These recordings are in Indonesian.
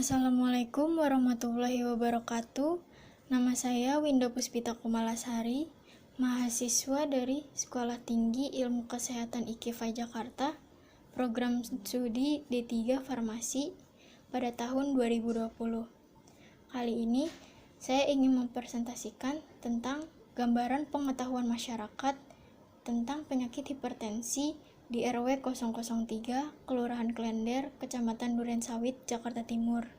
Assalamualaikum warahmatullahi wabarakatuh. Nama saya Winda Puspita Kumalasari, mahasiswa dari Sekolah Tinggi Ilmu Kesehatan IKIFA Jakarta, program studi D3 Farmasi pada tahun 2020. Kali ini, saya ingin mempresentasikan tentang gambaran pengetahuan masyarakat tentang penyakit hipertensi di RW 003, Kelurahan Klender, Kecamatan Durensawit, Jakarta Timur.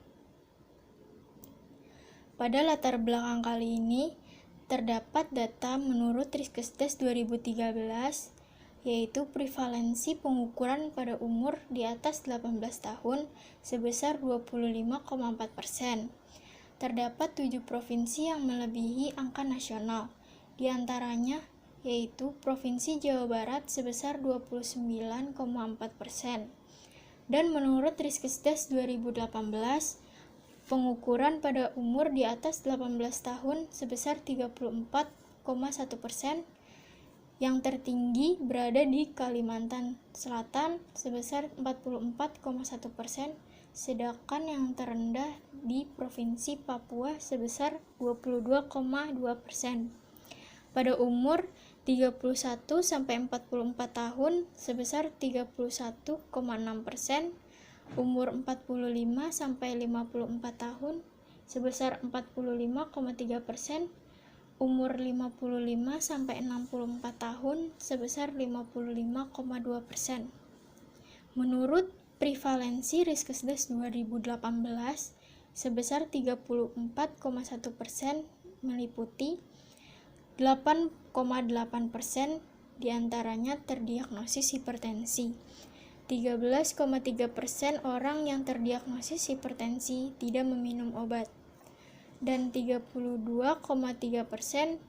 Pada latar belakang kali ini, terdapat data menurut Riskesdes 2013, yaitu prevalensi pengukuran pada umur di atas 18 tahun sebesar 25,4%. Terdapat 7 provinsi yang melebihi angka nasional, di antaranya yaitu Provinsi Jawa Barat sebesar 29,4%. Dan menurut Riskesdes 2018, pengukuran pada umur di atas 18 tahun sebesar 34,1%, yang tertinggi berada di Kalimantan Selatan sebesar 44,1%, sedangkan yang terendah di Provinsi Papua sebesar 22,2%. Pada umur 31-44 tahun sebesar 31,6%, umur 45-54 tahun sebesar 45,3%, umur 55-64 tahun sebesar 55,2%. Menurut prevalensi Riskesdes 2018 sebesar 34,1% meliputi 8,8% diantaranya terdiagnosis hipertensi. 13,3% orang yang terdiagnosis hipertensi tidak meminum obat, dan 32,3%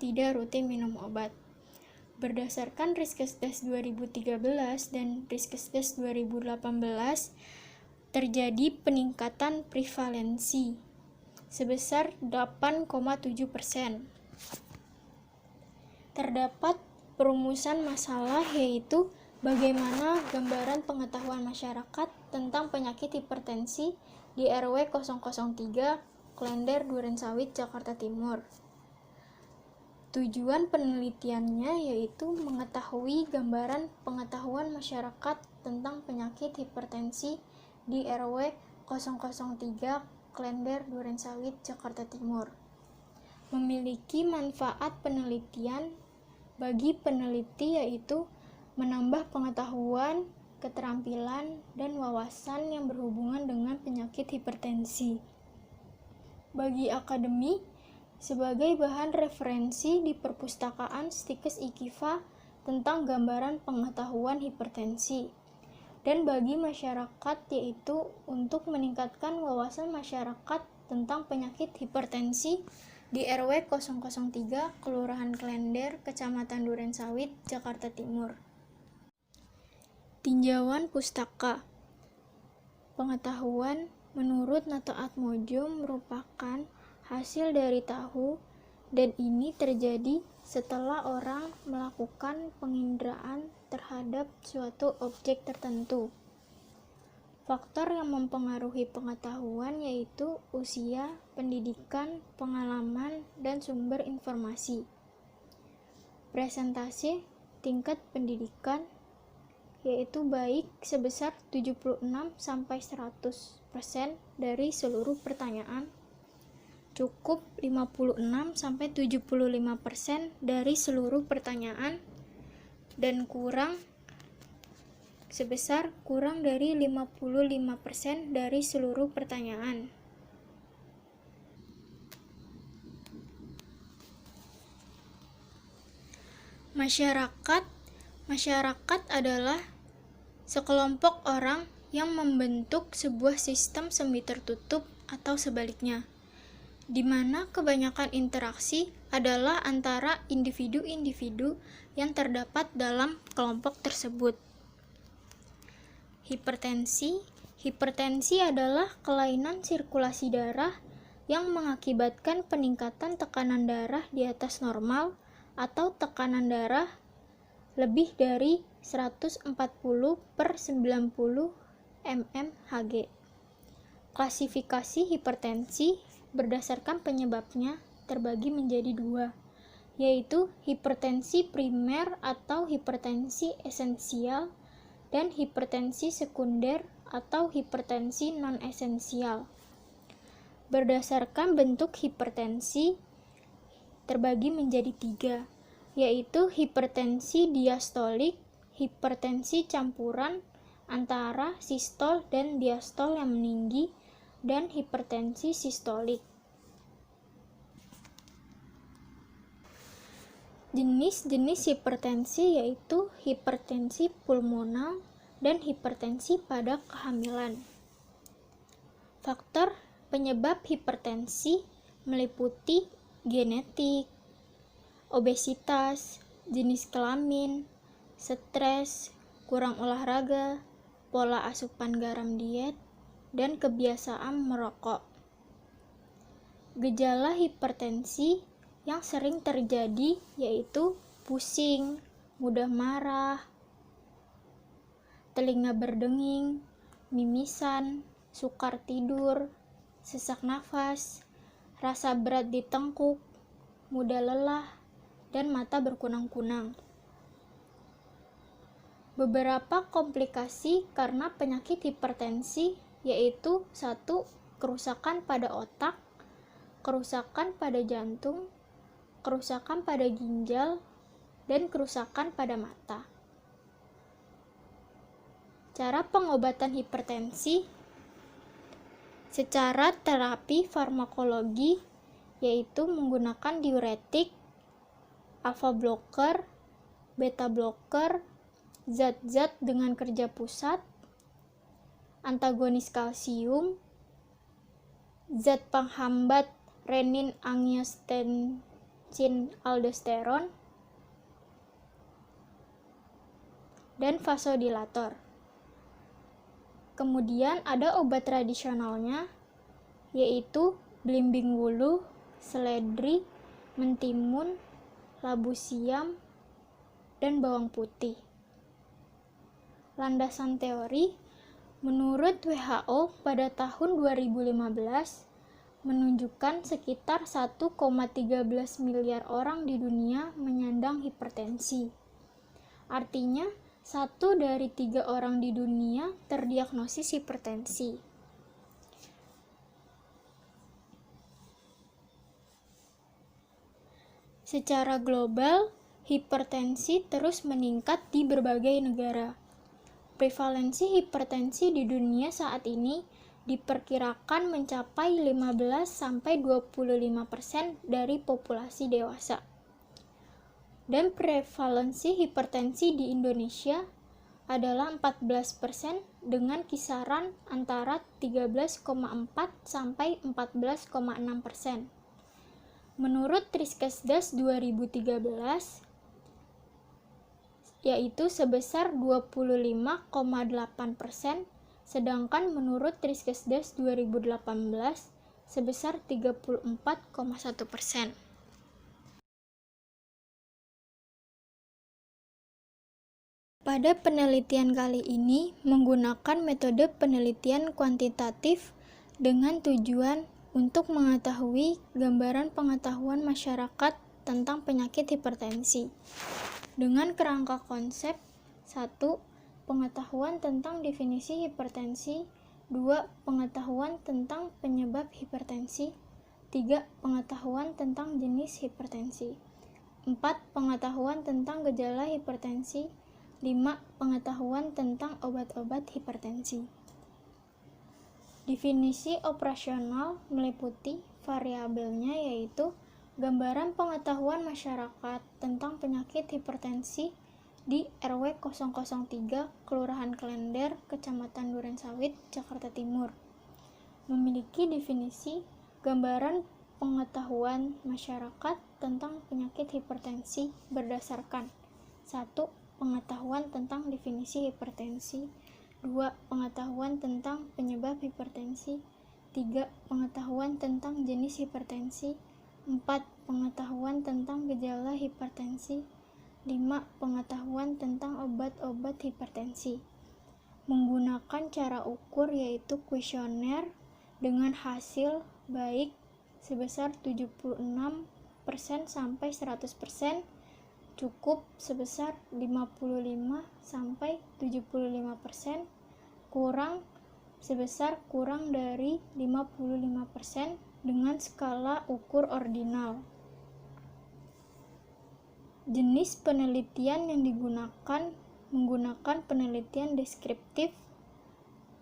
tidak rutin minum obat. Berdasarkan Riskesdes 2013 dan Riskesdes 2018, terjadi peningkatan prevalensi sebesar 8,7%. Terdapat perumusan masalah, yaitu bagaimana gambaran pengetahuan masyarakat tentang penyakit hipertensi di RW 003, Klender, Durensawit, Jakarta Timur. Tujuan penelitiannya yaitu mengetahui gambaran pengetahuan masyarakat tentang penyakit hipertensi di RW 003, Klender, Durensawit, Jakarta Timur. Memiliki manfaat penelitian bagi peneliti, yaitu menambah pengetahuan, keterampilan, dan wawasan yang berhubungan dengan penyakit hipertensi. Bagi akademi, sebagai bahan referensi di perpustakaan Stikes IKIFA tentang gambaran pengetahuan hipertensi. Dan bagi masyarakat, yaitu untuk meningkatkan wawasan masyarakat tentang penyakit hipertensi di RW 003, Kelurahan Klender, Kecamatan Durensawit, Jakarta Timur. Tinjauan pustaka. Pengetahuan menurut Nato Atmojo merupakan hasil dari tahu, dan ini terjadi setelah orang melakukan penginderaan terhadap suatu objek tertentu. Faktor yang mempengaruhi pengetahuan yaitu usia, pendidikan, pengalaman, dan sumber informasi. Presentasi tingkat pendidikan yaitu baik sebesar 76-100% dari seluruh pertanyaan, cukup 56-75% dari seluruh pertanyaan, dan kurang sebesar kurang dari 55% dari seluruh pertanyaan. Masyarakat adalah sekelompok orang yang membentuk sebuah sistem semi tertutup atau sebaliknya, di mana kebanyakan interaksi adalah antara individu-individu yang terdapat dalam kelompok tersebut. Hipertensi adalah kelainan sirkulasi darah yang mengakibatkan peningkatan tekanan darah di atas normal atau tekanan darah lebih dari 140/90 mmHg. Klasifikasi hipertensi berdasarkan penyebabnya terbagi menjadi dua, yaitu hipertensi primer atau hipertensi esensial dan hipertensi sekunder atau hipertensi non-esensial. Berdasarkan bentuk hipertensi terbagi menjadi tiga, yaitu hipertensi diastolik, hipertensi campuran antara sistol dan diastol yang meninggi, dan hipertensi sistolik. Jenis-jenis hipertensi yaitu hipertensi pulmonal dan hipertensi pada kehamilan. Faktor penyebab hipertensi meliputi genetik, obesitas, jenis kelamin, stres, kurang olahraga, pola asupan garam diet, dan kebiasaan merokok. Gejala hipertensi yang sering terjadi yaitu pusing, mudah marah, telinga berdenging, mimisan, sukar tidur, sesak nafas, rasa berat di tengkuk, mudah lelah, dan mata berkunang-kunang. Beberapa komplikasi karena penyakit hipertensi yaitu 1. Kerusakan pada otak, kerusakan pada jantung, kerusakan pada ginjal, dan kerusakan pada mata. Cara pengobatan hipertensi secara terapi farmakologi yaitu menggunakan diuretik, alfa blocker, beta blocker, zat-zat dengan kerja pusat, antagonis kalsium, zat penghambat renin-angiotensin aldosteron, dan vasodilator. Kemudian ada obat tradisionalnya yaitu belimbing wuluh, seledri, mentimun, labu siam, dan bawang putih. Landasan teori, menurut WHO pada tahun 2015 menunjukkan sekitar 1,13 miliar orang di dunia menyandang hipertensi. Artinya, 1 dari 3 orang di dunia terdiagnosis hipertensi. Secara global, hipertensi terus meningkat di berbagai negara. Prevalensi hipertensi di dunia saat ini diperkirakan mencapai 15-25% dari populasi dewasa. Dan prevalensi hipertensi di Indonesia adalah 14% dengan kisaran antara 13,4 sampai 14,6%. Menurut Riskesdas 2013, yaitu sebesar 25,8%, sedangkan menurut Riskesdas 2018 sebesar 34,1%. Pada penelitian kali ini menggunakan metode penelitian kuantitatif dengan tujuan untuk mengetahui gambaran pengetahuan masyarakat tentang penyakit hipertensi. Dengan kerangka konsep 1. Pengetahuan tentang definisi hipertensi, 2. Pengetahuan tentang penyebab hipertensi, 3. Pengetahuan tentang jenis hipertensi, 4. Pengetahuan tentang gejala hipertensi, 5. Pengetahuan tentang obat-obat hipertensi. Definisi operasional meliputi variabelnya yaitu gambaran pengetahuan masyarakat tentang penyakit hipertensi di RW 003, Kelurahan Klender, Kecamatan Durensawit, Jakarta Timur. Memiliki definisi gambaran pengetahuan masyarakat tentang penyakit hipertensi berdasarkan 1. Pengetahuan tentang definisi hipertensi, 2. Pengetahuan tentang penyebab hipertensi, 3. Pengetahuan tentang jenis hipertensi, 4. Pengetahuan tentang gejala hipertensi, 5. Pengetahuan tentang obat-obat hipertensi. Menggunakan cara ukur yaitu kuesioner dengan hasil baik sebesar 76% sampai 100%, cukup sebesar 55 sampai 75%, kurang sebesar kurang dari 55% dengan skala ukur ordinal. Jenis penelitian yang digunakan menggunakan penelitian deskriptif,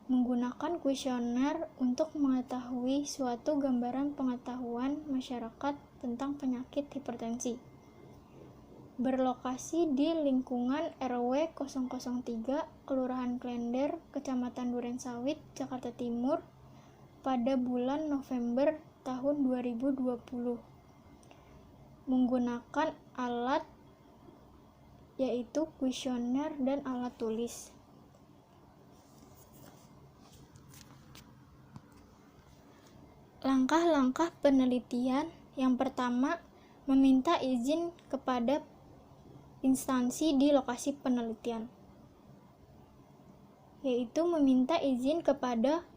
menggunakan kuesioner untuk mengetahui suatu gambaran pengetahuan masyarakat tentang penyakit hipertensi. Berlokasi di lingkungan RW 003, Kelurahan Klender, Kecamatan Durensawit, Jakarta Timur, pada bulan November tahun 2020. Menggunakan alat yaitu kuesioner dan alat tulis. Langkah-langkah penelitian. Yang pertama, meminta izin kepada instansi di lokasi penelitian, yaitu meminta izin kepada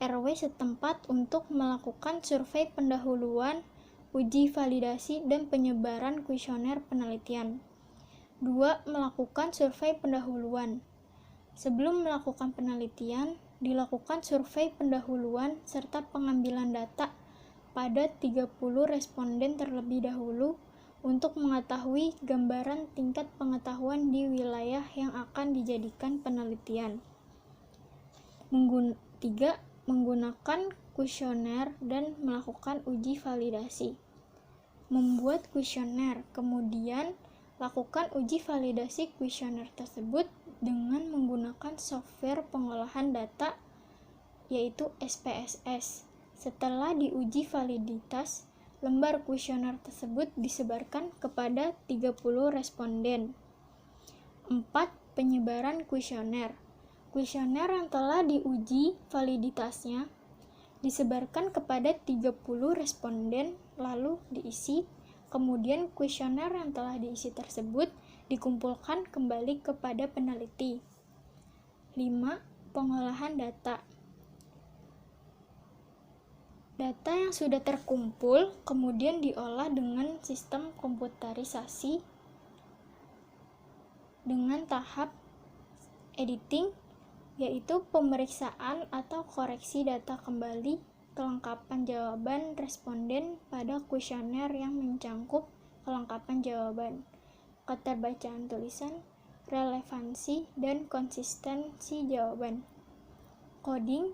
RW setempat untuk melakukan survei pendahuluan, uji validasi, dan penyebaran kuesioner penelitian. 2. Melakukan survei pendahuluan. Sebelum melakukan penelitian, dilakukan survei pendahuluan serta pengambilan data pada 30 responden terlebih dahulu untuk mengetahui gambaran tingkat pengetahuan di wilayah yang akan dijadikan penelitian. 3. Menggunakan kuesioner dan melakukan uji validasi. Membuat kuesioner, kemudian lakukan uji validasi kuesioner tersebut dengan menggunakan software pengolahan data, yaitu SPSS. Setelah diuji validitas, lembar kuesioner tersebut disebarkan kepada 30 responden. 4. Penyebaran kuesioner. Kuesioner yang telah diuji validitasnya disebarkan kepada 30 responden lalu diisi. Kemudian kuesioner yang telah diisi tersebut dikumpulkan kembali kepada peneliti. 5. Pengolahan data. Data yang sudah terkumpul kemudian diolah dengan sistem komputerisasi dengan tahap editing, yaitu pemeriksaan atau koreksi data kembali, kelengkapan jawaban responden pada kuesioner yang mencangkup kelengkapan jawaban, keterbacaan tulisan, relevansi, dan konsistensi jawaban. Coding,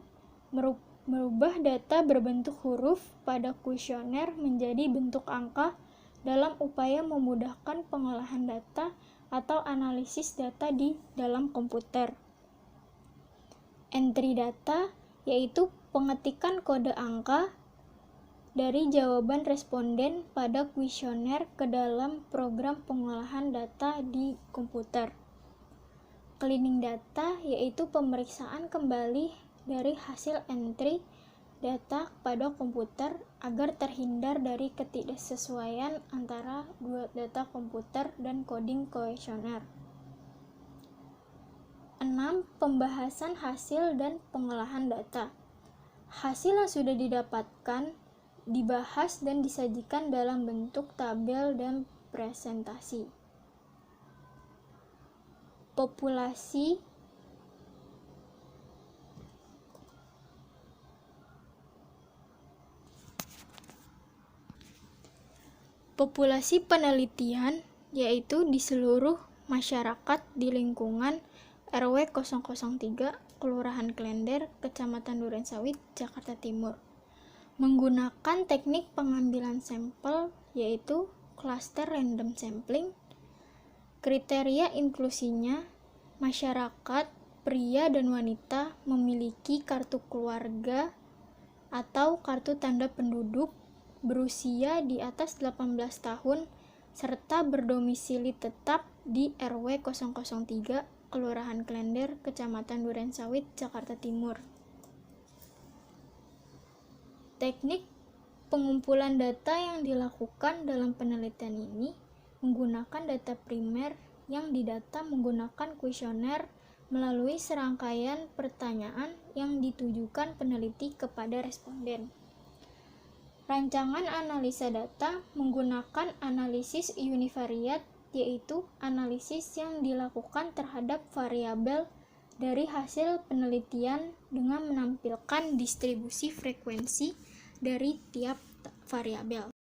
merubah data berbentuk huruf pada kuesioner menjadi bentuk angka dalam upaya memudahkan pengolahan data atau analisis data di dalam komputer. Entry data, yaitu pengetikan kode angka dari jawaban responden pada kuesioner ke dalam program pengolahan data di komputer. Cleaning data, yaitu pemeriksaan kembali dari hasil entry data pada komputer agar terhindar dari ketidaksesuaian antara dua data komputer dan coding kuesioner. 6. Pembahasan hasil dan pengolahan data. Hasil yang sudah didapatkan dibahas dan disajikan dalam bentuk tabel dan presentasi. Populasi penelitian, yaitu di seluruh masyarakat di lingkungan RW 003, Kelurahan Klender, Kecamatan Durensawit, Jakarta Timur. Menggunakan teknik pengambilan sampel, yaitu cluster random sampling. Kriteria inklusinya, masyarakat, pria dan wanita memiliki kartu keluarga atau kartu tanda penduduk, berusia di atas 18 tahun, serta berdomisili tetap di RW 003, Kelurahan Klender, Kecamatan Durensawit, Jakarta Timur. Teknik pengumpulan data yang dilakukan dalam penelitian ini menggunakan data primer yang didata menggunakan kuesioner melalui serangkaian pertanyaan yang ditujukan peneliti kepada responden. Rancangan analisa data menggunakan analisis univariat, yaitu analisis yang dilakukan terhadap variabel dari hasil penelitian dengan menampilkan distribusi frekuensi dari tiap variabel.